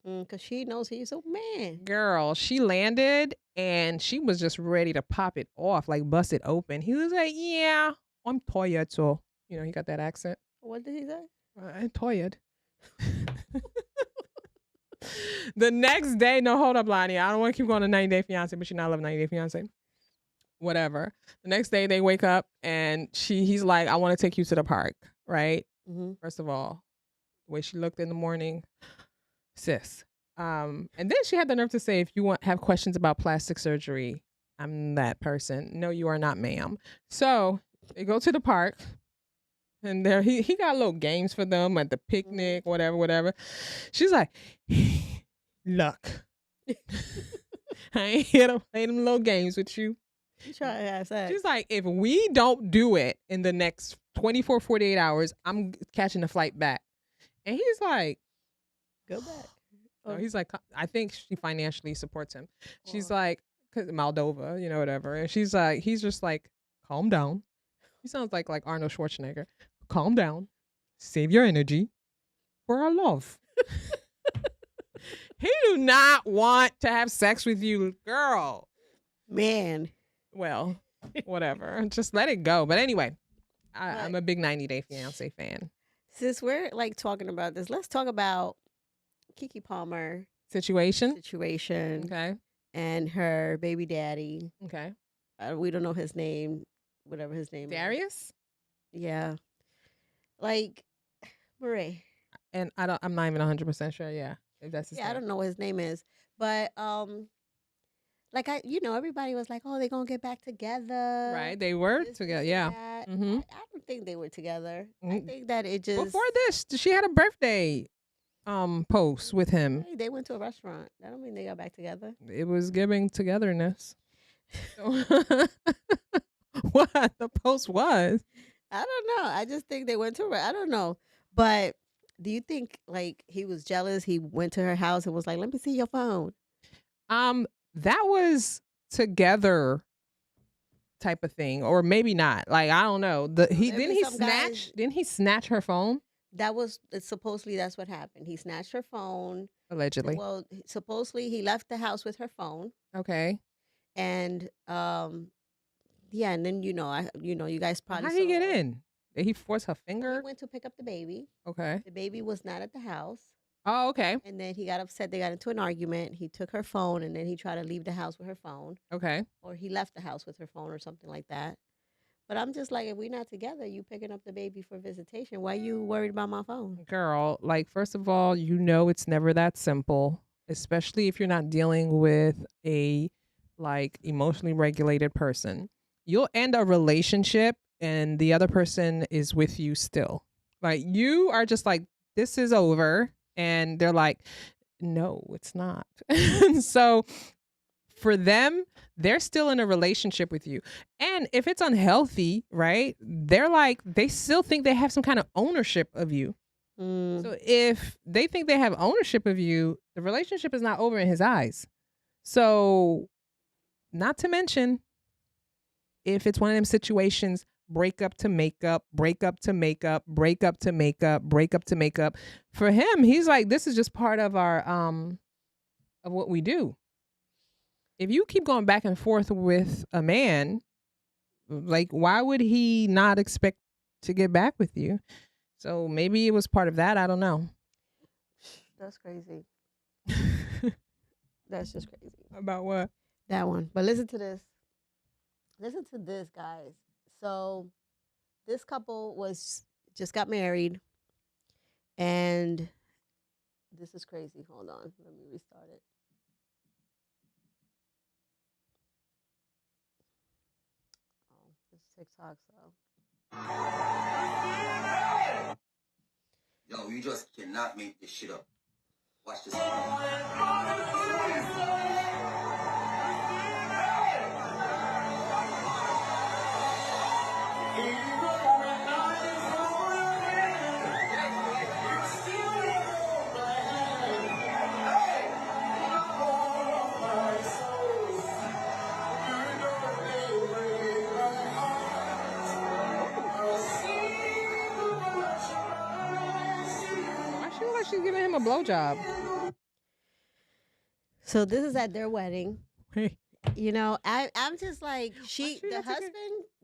Because she knows he's a man. Girl, she landed and she was just ready to pop it off, like bust it open. He was like, "Yeah, I'm tired." So, he got that accent. What did he say? I'm tired. The next day, no, hold up, Lanie. I don't want to keep going to 90 Day Fiance, but I love 90 Day Fiance. Whatever. The next day they wake up and he's like, "I want to take you to the park," right? Mm-hmm. First of all, the way she looked in the morning, sis. And then she had the nerve to say, "If you have questions about plastic surgery, I'm that person." No, you are not, ma'am. So they go to the park and there he got little games for them at the picnic, whatever. She's like, "Look, I ain't here to play them little games with you." She's trying to have sex. She's like, "If we don't do it in the next 24, 48 hours, I'm catching a flight back." And he's like, "Go back." No, he's like, I think she financially supports him. She's like, cause Moldova, whatever. And she's like, he's just like, "Calm down." He sounds like Arnold Schwarzenegger. "Calm down. Save your energy for our love." He do not want to have sex with you, girl. Man. Well, whatever. Just let it go. But anyway, I'm a big 90 Day Fiance fan. Since we're like talking about this, let's talk about Keke Palmer situation. Okay. And her baby daddy. Okay. We don't know his name, whatever his name Darius? is. Yeah. Like, Marie. And I'm not even 100% sure, yeah. If that's his name. I don't know what his name is. But like everybody was like, "Oh, they're gonna get back together." Right. They were together, yeah. Mm-hmm. I don't think they were together. I think that it just before this, she had a birthday post with him. Hey, they went to a restaurant. That don't mean they got back together. It was giving togetherness. What the post was? I don't know. I just think they went to. I don't know. But do you think like he was jealous? He went to her house and was like, "Let me see your phone." That was together type of thing, or maybe not. Like I don't know. Didn't he snatch her phone? That was supposedly that's what happened. He snatched her phone. Allegedly. Well, supposedly he left the house with her phone, Okay. and yeah, and then you guys probably How did he get saw- in? Did he force her He finger? went to pick up the baby. Okay. The baby was not at the house. Oh, okay. And then he got upset. They got into an argument. He took her phone and then he tried to leave the house with her phone. Okay. Or he left the house with her phone or something like that. But I'm just like, if we're not together, you picking up the baby for visitation. Why you worried about my phone? Girl, like first of all, it's never that simple, especially if you're not dealing with a like emotionally regulated person. You'll end a relationship and the other person is with you still. Like you are just like, this is over. And they're like, no, it's not. So for them, they're still in a relationship with you. And if it's unhealthy, right, they're like, they still think they have some kind of ownership of you. So if they think they have ownership of you, the relationship is not over in his eyes. So not to mention, if it's one of them situations, break up to make up, break up to make up, break up to make up, break up to make up. For him, he's like, this is just part of our of what we do. If you keep going back and forth with a man, like why would he not expect to get back with you? So maybe it was part of that. I don't know. That's crazy. That's just crazy. About what? That one. But listen to this. Listen to this, guys. So this couple just got married, and this is crazy. Hold on. Let me restart it. Oh, it's TikTok, so. Yo, you just cannot make this shit up. Watch this. Why she look like she's giving him a blowjob? So this is at their wedding. You know, I'm just like the husband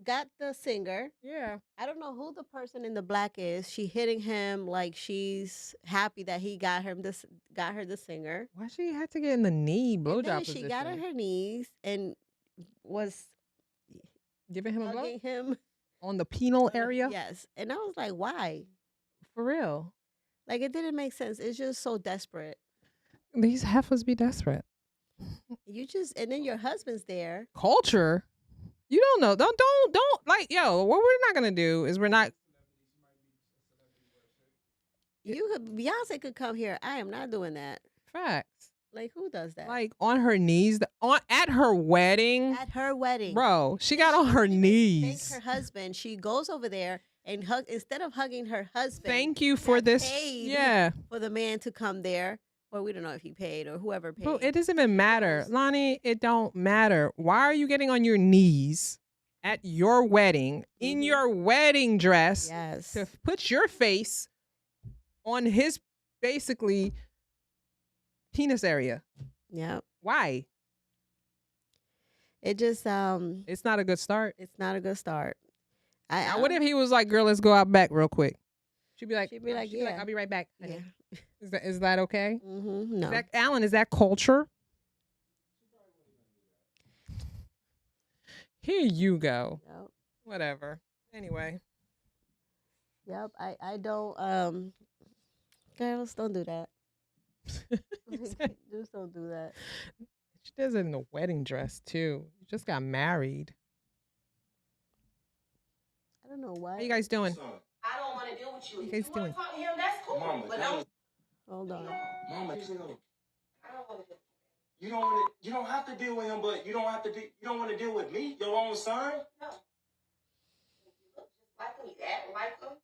got the singer. Yeah. I don't know who the person in the black is. She hitting him like she's happy that he got her the singer. Why she had to get in the knee blowjob position? She got on her knees and was giving him a blow hugging him on the penal area. Yes, and I was like, why? For real. Like it didn't make sense. It's just so desperate. These heifers be desperate. And then your husband's there. Culture. You don't know. Don't like, yo, what we're not gonna do is we're not. Beyonce could come here. I am not doing that. Facts. Like who does that? Like on her knees at her wedding. At her wedding, bro. She got on her knees. Thank her husband. She goes over there and instead of hugging her husband. Thank you for this. Yeah. For the man to come there. Well, we don't know if he paid or whoever paid. Bro, it doesn't even matter. Lanie, it don't matter. Why are you getting on your knees at your wedding in your wedding dress to put your face on his basically penis area? Yeah. Why? It just it's not a good start. It's not a good start. Now, what if he was like, girl, let's go out back real quick? She'd be like, yeah. I'll be right back. Yeah. Is that okay? Mm-hmm. No. Alan, is that culture? Here you go. Yep. Whatever. Anyway. Yep. I don't girls don't do that. Just don't do that. She does it in a wedding dress too. You just got married. I don't know why. How you guys doing? I don't want to deal with you. What you guys doing? Talk to him, that's cool. Mama, Hold on. Mama, chill. You don't have to deal with him, but you don't want to deal with me, your own son? No. Like him, you act like him.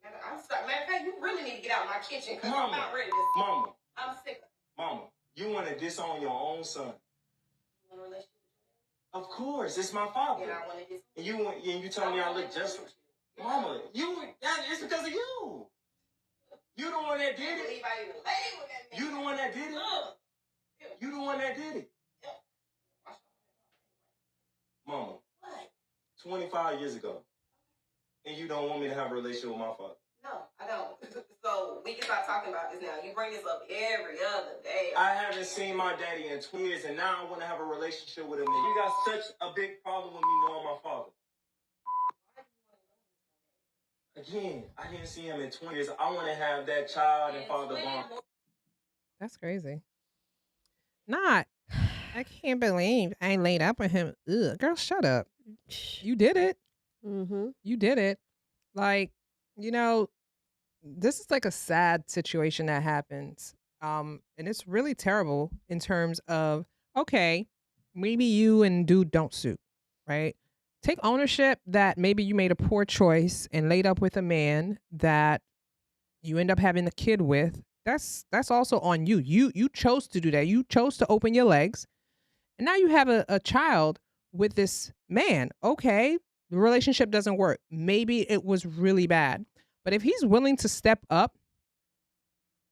I'm sorry. Matter of fact, you really need to get out of my kitchen because I'm not ready to. Mama. I'm sick. Mama, you want to disown your own son. You want a relationship? Of course, it's my father. Yeah, I want to And you tell me I look just like Mama, it's because of you. You the one that did it. You the one that did it. You the one that did it. Mama, what? 25 years ago. And you don't want me to have a relationship with my father. No, I don't. So we can start talking about this now. You bring this up every other day. I haven't seen my daddy in 20 years, and now I want to have a relationship with him. And you got such a big problem with me knowing my father. Again, I didn't see him in 20 years. I want to have that child and father bond. That's crazy. Not. I can't believe I laid up with him. Ugh, girl, shut up. You did it. Mm-hmm. You did it. Like, this is like a sad situation that happens. And it's really terrible in terms of, okay, maybe you and dude don't suit, right? Take ownership that maybe you made a poor choice and laid up with a man that you end up having a kid with. That's also on you. You chose to do that. You chose to open your legs. And now you have a child with this man. Okay, the relationship doesn't work. Maybe it was really bad. But if he's willing to step up,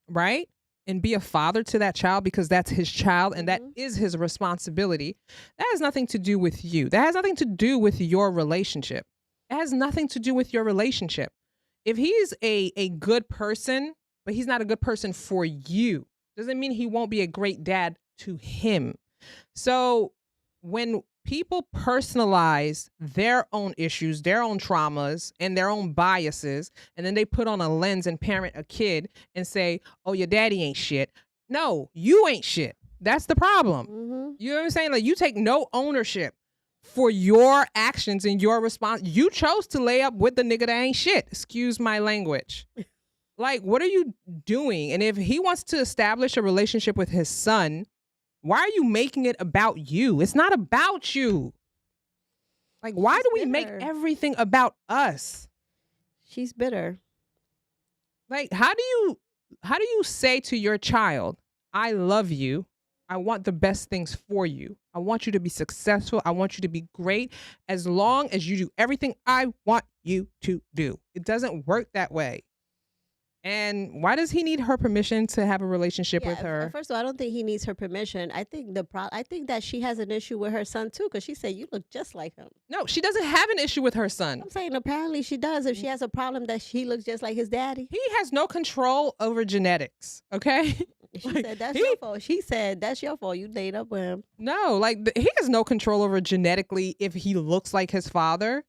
right, and be a father to that child because that's his child and that is his responsibility, that has nothing to do with you. That has nothing to do with your relationship. It has nothing to do with your relationship. If he's a good person, but he's not a good person for you, doesn't mean he won't be a great dad to him. So when people personalize their own issues, their own traumas, and their own biases, and then they put on a lens and parent a kid and say, oh, your daddy ain't shit. No, you ain't shit. That's the problem. Mm-hmm. You know what I'm saying? Like, you take no ownership for your actions and your response. You chose to lay up with the nigga that ain't shit. Excuse my language. Like, what are you doing? And if he wants to establish a relationship with his son, why are you making it about you? It's not about you. Like, why do we make everything about us? She's bitter. Like, how do you say to your child, I love you. I want the best things for you. I want you to be successful. I want you to be great as long as you do everything I want you to do. It doesn't work that way. And why does he need her permission to have a relationship with her? First of all, I don't think he needs her permission. I think that she has an issue with her son too, because she said you look just like him. No, she doesn't have an issue with her son. I'm saying apparently she does. If she has a problem that he looks just like his daddy, he has no control over genetics. Okay. She said that's your fault. She said that's your fault. You laid up with him. No, like he has no control over genetically if he looks like his father.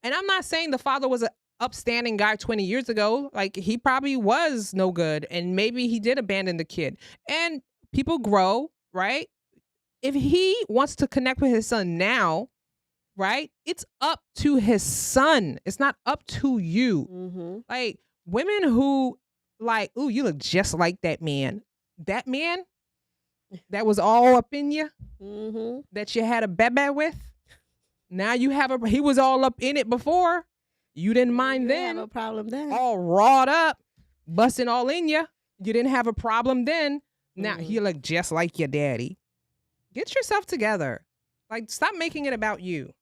And I'm not saying the father was an upstanding guy 20 years ago. Like, he probably was no good, and maybe he did abandon the kid. And people grow, right? If he wants to connect with his son now, right, it's up to his son. It's not up to you. Mm-hmm. Like, women who like, ooh, you look just like that man that was all up in you, mm-hmm. that you had a baby with. Now you have he was all up in it before. You didn't mind then. Have a problem then. All rawed up, busting all in you. You didn't have a problem then. Now he look just like your daddy. Get yourself together. Like, stop making it about you.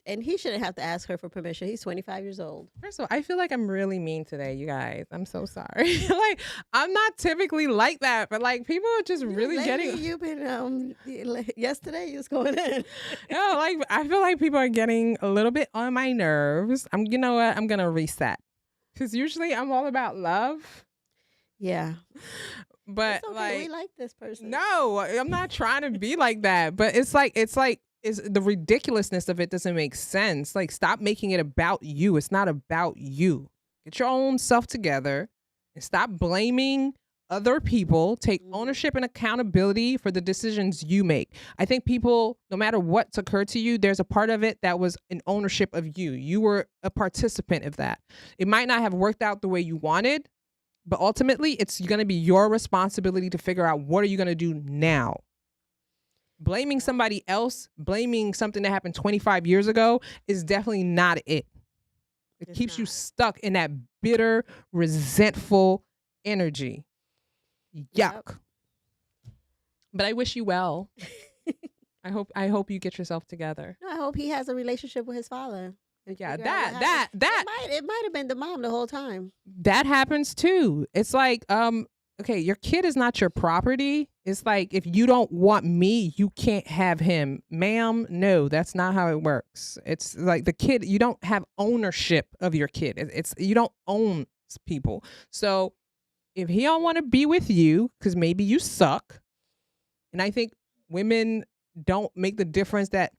And he shouldn't have to ask her for permission. He's 25 years old. First of all, I feel like I'm really mean today, you guys. I'm so sorry. Like, I'm not typically like that, but like, people are just really getting. You've been yesterday you was going in. No, like, I feel like people are getting a little bit on my nerves. You know what? I'm gonna reset, because usually I'm all about love. Yeah. But it's okay. like, we like this person. No, I'm not trying to be like that. But it's the ridiculousness of it doesn't make sense. Like, stop making it about you. It's not about you. Get your own self together and stop blaming other people. Take ownership and accountability for the decisions you make. I think people, no matter what's occurred to you, there's a part of it that was an ownership of you. You were a participant of that. It might not have worked out the way you wanted, But ultimately, it's going to be your responsibility to figure out what are you going to do now. Blaming somebody else, blaming something that happened 25 years ago is definitely not it. It keeps you stuck in that bitter, resentful energy. Yuck. Yep. But I wish you well. I hope you get yourself together. No, I hope he has a relationship with his father. Yeah, It might have been the mom the whole time. That happens too. It's like, okay, your kid is not your property. It's like, if you don't want me, you can't have him. Ma'am, no, that's not how it works. It's like the kid, you don't have ownership of your kid. It's you don't own people. So if he don't want to be with you, because maybe you suck, and I think women don't make the difference that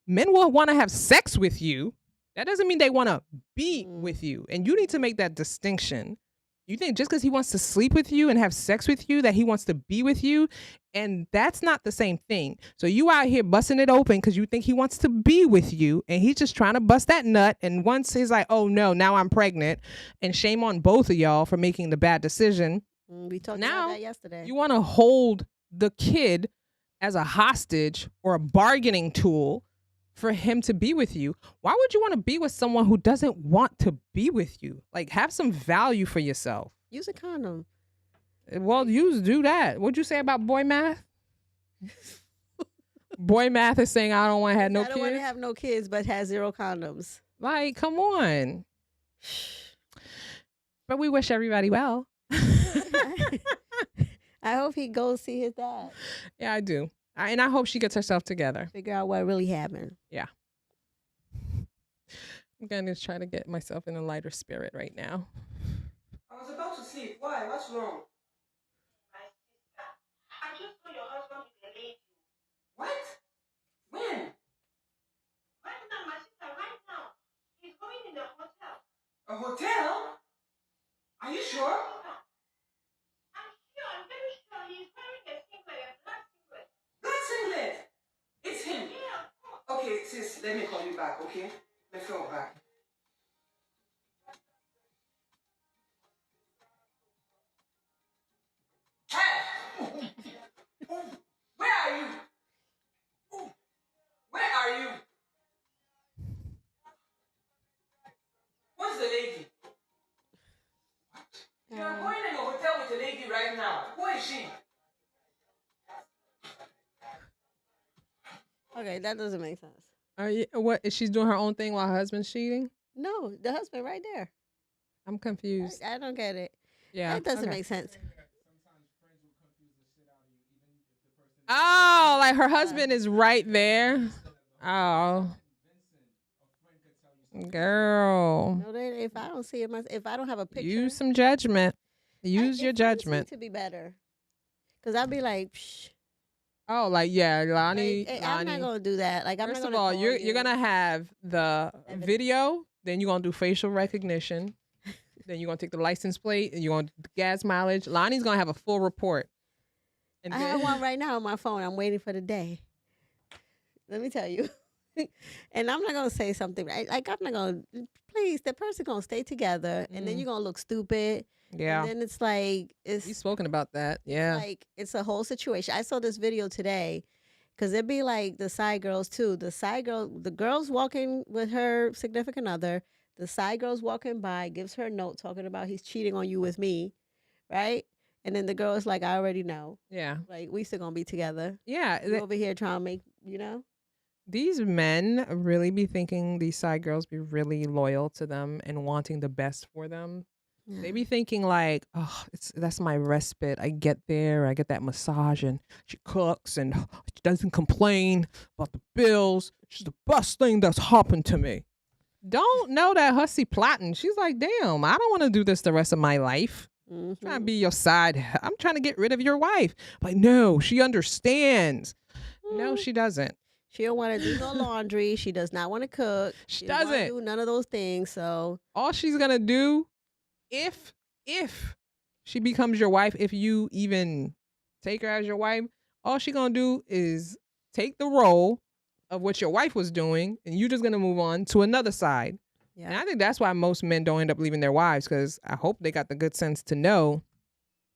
men will want to have sex with you. That doesn't mean they want to be with you. And you need to make that distinction. You think just because he wants to sleep with you and have sex with you that he wants to be with you, and that's not the same thing. So you out here busting it open because you think he wants to be with you, and he's just trying to bust that nut. And once he's like, oh no, now I'm pregnant, and shame on both of y'all for making the bad decision. We talked about that yesterday. You want to hold the kid as a hostage or a bargaining tool for him to be with you. Why would you want to be with someone who doesn't want to be with you? Like, have some value for yourself. Use a condom. Well, do that. What'd you say about boy math? Boy math is saying I don't want to have no kids. I don't want to have no kids, but has 0 condoms. Like, come on. But we wish everybody well. I hope he goes see his dad. Yeah, I do. And I hope she gets herself together. Figure out what really happened. Yeah. I'm going to try to get myself in a lighter spirit right now. I was about to sleep. Why? What's wrong? My sister. I just saw your husband with a lady. What? When? Right now, my sister, right now. He's going in the hotel. A hotel? Are you sure? I'm sure. I'm very sure. He's wearing a singlet, a black singlet. Black singlet? It's him? Yeah. Okay, sis, let me call you back, okay? Let's go back. Hey! Where are you? Where are you? What's the lady? You're going in a hotel with a lady right now. Who is she? Okay, that doesn't make sense. What is she doing her own thing while her husband's cheating? No, the husband right there. I'm confused. I don't get it. Yeah, that doesn't make sense. Oh, like her husband is right there. Oh, girl. No, if I don't see it, if I don't have a picture, use some judgment. Use your judgment to be better. Because I'd be like, psh. Oh, like, yeah, Lanie. I'm not gonna do that. Like, first of all, you're gonna have the video, then you're gonna do facial recognition, then you're gonna take the license plate, and you're gonna do the gas mileage. Lanie's gonna have a full report. And I have one right now on my phone. I'm waiting for the day. Let me tell you. And I'm not gonna say something right. Like, I'm not gonna. Please, the person gonna stay together, and then you're gonna look stupid. Yeah. And then it's like We've spoken about that. Yeah. Like, it's a whole situation. I saw this video today, because it'd be like the side girls too. The girl's walking with her significant other. The side girl's walking by, gives her a note talking about he's cheating on you with me, right? And then the girl is like, I already know. Yeah. Like, we still gonna be together. Yeah. You're over here trying to make, These men really be thinking these side girls be really loyal to them and wanting the best for them. Yeah. They be thinking like, oh, that's my respite. I get there, I get that massage, and she cooks and she doesn't complain about the bills. She's the best thing that's happened to me. Don't know that hussy plotting. She's like, damn, I don't want to do this the rest of my life. I'm trying to be your side. I'm trying to get rid of your wife. Like, no, she understands. No, she doesn't. She don't want to do no laundry. She does not want to cook. She doesn't do none of those things. So all she's gonna do, if she becomes your wife, if you even take her as your wife, all she gonna do is take the role of what your wife was doing, and you're just gonna move on to another side And I think that's why most men don't end up leaving their wives, because I hope they got the good sense to know,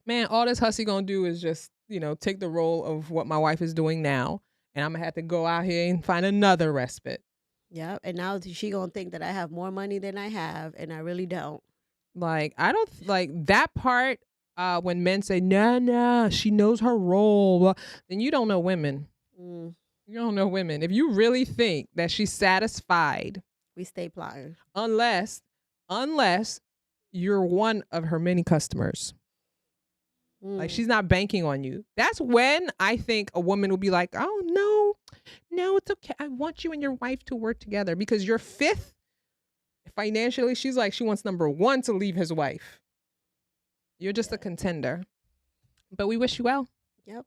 man, all this hussy gonna do is just, take the role of what my wife is doing now. And I'm gonna have to go out here and find another respite. Yeah. And now she gonna think that I have more money than I have, and I really don't. Like, I don't like that part when men say, nah, she knows her role. Then you don't know women. You don't know women. If you really think that she's satisfied, we stay plotting. Unless you're one of her many customers. Like, she's not banking on you. That's when I think a woman will be like, oh, no, it's okay. I want you and your wife to work together, because you're fifth financially. She's like, she wants number one to leave his wife. You're just a contender. But we wish you well. Yep.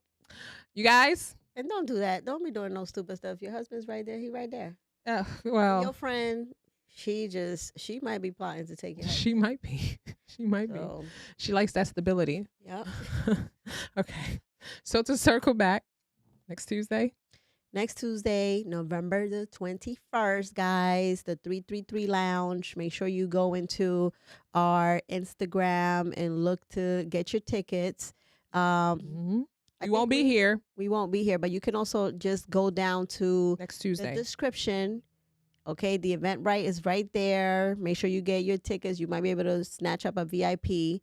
You guys. And don't do that. Don't be doing no stupid stuff. Your husband's right there. He right there. Well. Your friend, she might be plotting to take you. She might be. Be. She likes that stability. Yep. Okay. So to circle back, next Tuesday, November the 21st, guys, the 333 Lounge. Make sure you go into our Instagram and look to get your tickets. We won't be here. We won't be here, but you can also just go down to next Tuesday. The description. Okay, the Eventbrite is right there. Make sure you get your tickets. You might be able to snatch up a VIP.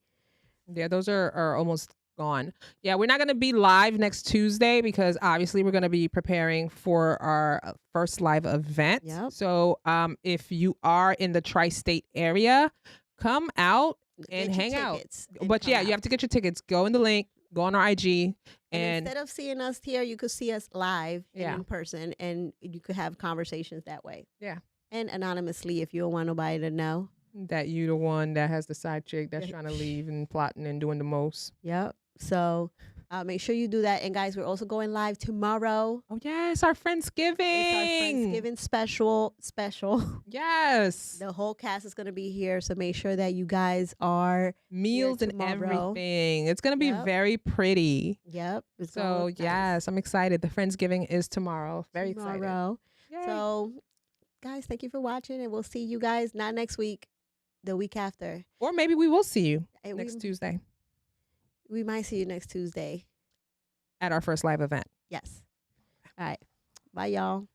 Yeah, those are almost gone. Yeah, we're not going to be live next Tuesday because obviously we're going to be preparing for our first live event. Yep. So if you are in the tri-state area, come out and hang out. But yeah, you have to get your tickets. Go in the link. Go on our IG. And instead of seeing us here, you could see us live in person, and you could have conversations that way. Yeah. And anonymously, if you don't want nobody to know. That you the one that has the side chick that's trying to leave and plotting and doing the most. Yep. So make sure you do that. And guys, we're also going live tomorrow. Oh, yes. Our Friendsgiving. It's our Friendsgiving special. Yes. The whole cast is going to be here. So make sure that you guys are meals and everything. It's going to be very pretty. Yep. So, yes, I'm excited. The Friendsgiving is tomorrow. Very excited. Yay. So, guys, thank you for watching. And we'll see you guys not next week, the week after. Or maybe we will see you next Tuesday. We might see you next Tuesday. At our first live event. Yes. All right. Bye, y'all.